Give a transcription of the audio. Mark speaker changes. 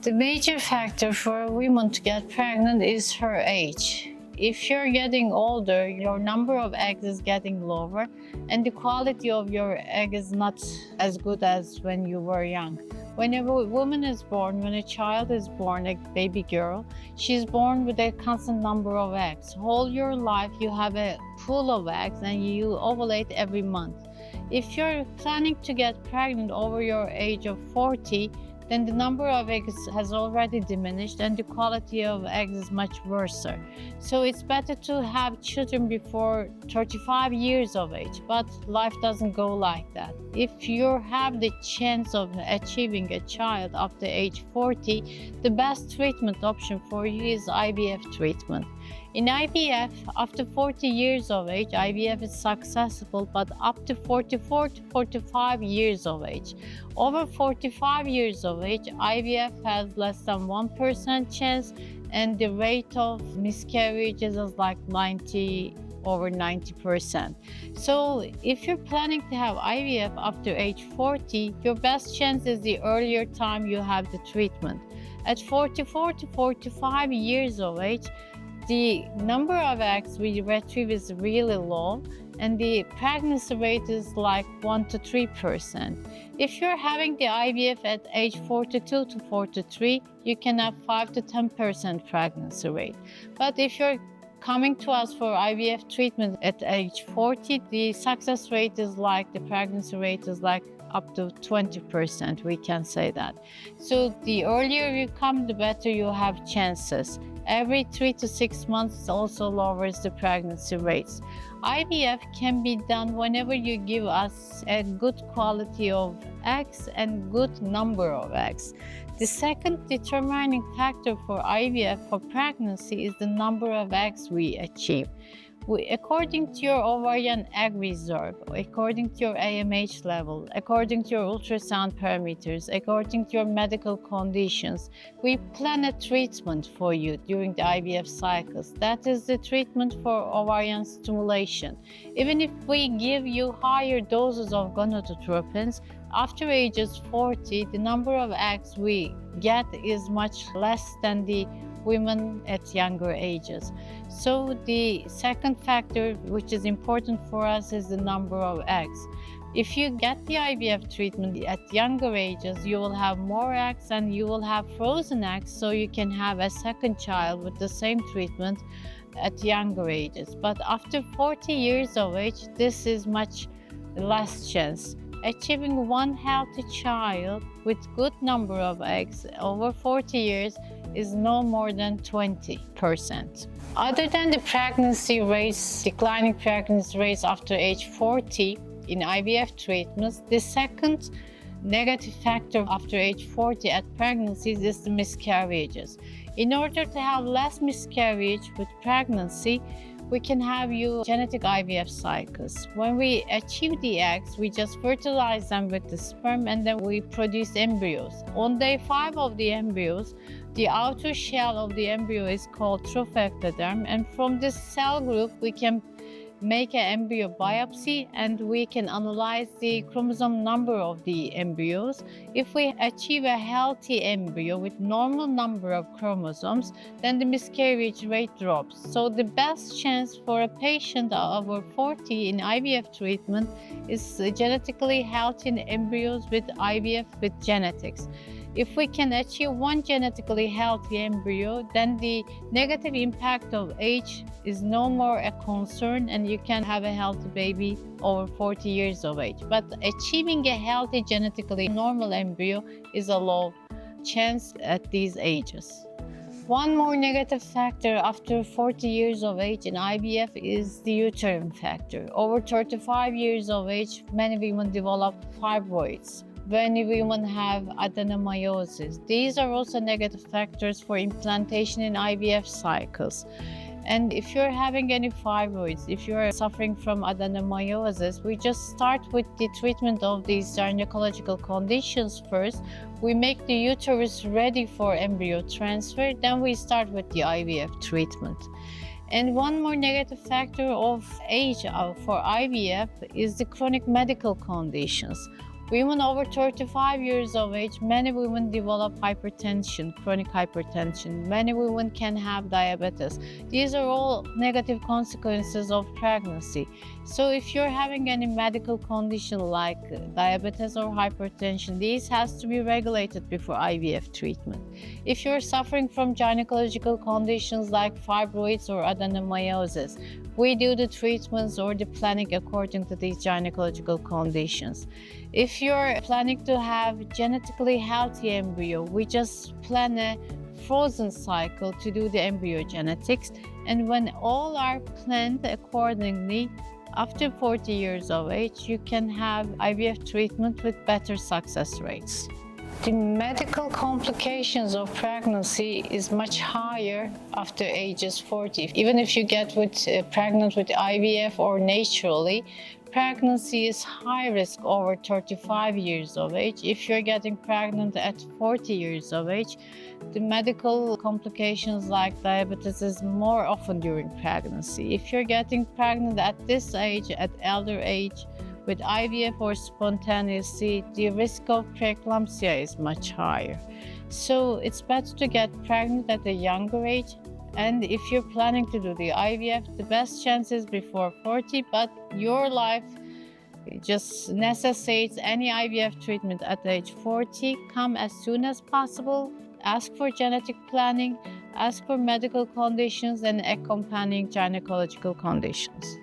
Speaker 1: The major factor for a woman to get pregnant is her age. If you're getting older, your number of eggs is getting lower and the quality of your egg is not as good as when you were young. When a woman is born, when a child is born, a baby girl, she's born with a constant number of eggs. All your life you have a pool of eggs and you ovulate every month. If you're planning to get pregnant over your age of 40, then the number of eggs has already diminished and the quality of eggs is much worse. So it's better to have children before 35 years of age, but life doesn't go like that. If you have the chance of achieving a child after age 40, the best treatment option for you is IVF treatment. In IVF, after 40 years of age, IVF is successful, but up to 44 to 45 years of age. Over 45 years of age, IVF has less than 1% chance, and the rate of miscarriages is like over 90%. So if you're planning to have IVF after age 40, your best chance is the earlier time you have the treatment. At 44 to 45 years of age, the number of eggs we retrieve is really low and the pregnancy rate is like 1 to 3%. If you're having the IVF at age 42 to 43, you can have 5 to 10% pregnancy rate. But if you're coming to us for IVF treatment at age 40, the success rate is like, the pregnancy rate is like up to 20%, we can say that. So the earlier you come, the better you have chances. Every 3 to 6 months also lowers the pregnancy rates. IVF can be done whenever you give us a good quality of eggs and good number of eggs. The second determining factor for IVF for pregnancy is the number of eggs we achieve. According to your ovarian egg reserve, according to your AMH level, according to your ultrasound parameters, according to your medical conditions, we plan a treatment for you during the IVF cycles. That is the treatment for ovarian stimulation. Even if we give you higher doses of gonadotropins, after ages 40, the number of eggs we get is much less than the women at younger ages. So the second factor which is important for us is the number of eggs. If you get the IVF treatment at younger ages, you will have more eggs and you will have frozen eggs, so you can have a second child with the same treatment at younger ages. But after 40 years of age, this is much less chance. Achieving one healthy child with good number of eggs over 40 years is no more than 20%. Other than the pregnancy rates, declining pregnancy rates after age 40 in IVF treatments, the second negative factor after age 40 at pregnancies is the miscarriages. In order to have less miscarriage with pregnancy, we can have you genetic IVF cycles. When we achieve the eggs, we just fertilize them with the sperm and then we produce embryos. On day 5 of the embryos, the outer shell of the embryo is called trophectoderm, and from this cell group we can make an embryo biopsy and we can analyze the chromosome number of the embryos. If we achieve a healthy embryo with normal number of chromosomes, then the miscarriage rate drops. So the best chance for a patient over 40 in IVF treatment is genetically healthy embryos with IVF with genetics. If we can achieve one genetically healthy embryo, then the negative impact of age is no more a concern and you can have a healthy baby over 40 years of age. But achieving a healthy genetically normal embryo is a low chance at these ages. One more negative factor after 40 years of age in IVF is the uterine factor. Over 35 years of age, many women develop fibroids. Many women have adenomyosis. These are also negative factors for implantation in IVF cycles. And if you're having any fibroids, if you're suffering from adenomyosis, we just start with the treatment of these gynecological conditions first. We make the uterus ready for embryo transfer, then we start with the IVF treatment. And one more negative factor of age for IVF is the chronic medical conditions. Women over 35 years of age, many women develop hypertension, chronic hypertension. Many women can have diabetes. These are all negative consequences of pregnancy. So if you're having any medical condition like diabetes or hypertension, these has to be regulated before IVF treatment. If you're suffering from gynecological conditions like fibroids or adenomyosis, we do the treatments or the planning according to these gynecological conditions. If you're planning to have genetically healthy embryo, we just plan a frozen cycle to do the embryo genetics. And when all are planned accordingly, after 40 years of age, you can have IVF treatment with better success rates. The medical complications of pregnancy is much higher after ages 40. Even if you get pregnant with IVF or naturally, pregnancy is high risk over 35 years of age. If you're getting pregnant at 40 years of age, the medical complications like diabetes is more often during pregnancy. If you're getting pregnant at this age, at elder age, with IVF or spontaneously, the risk of preeclampsia is much higher. So it's better to get pregnant at a younger age. And if you're planning to do the IVF, the best chance is before 40, but your life just necessitates any IVF treatment at age 40. Come as soon as possible, ask for genetic planning, ask for medical conditions and accompanying gynecological conditions.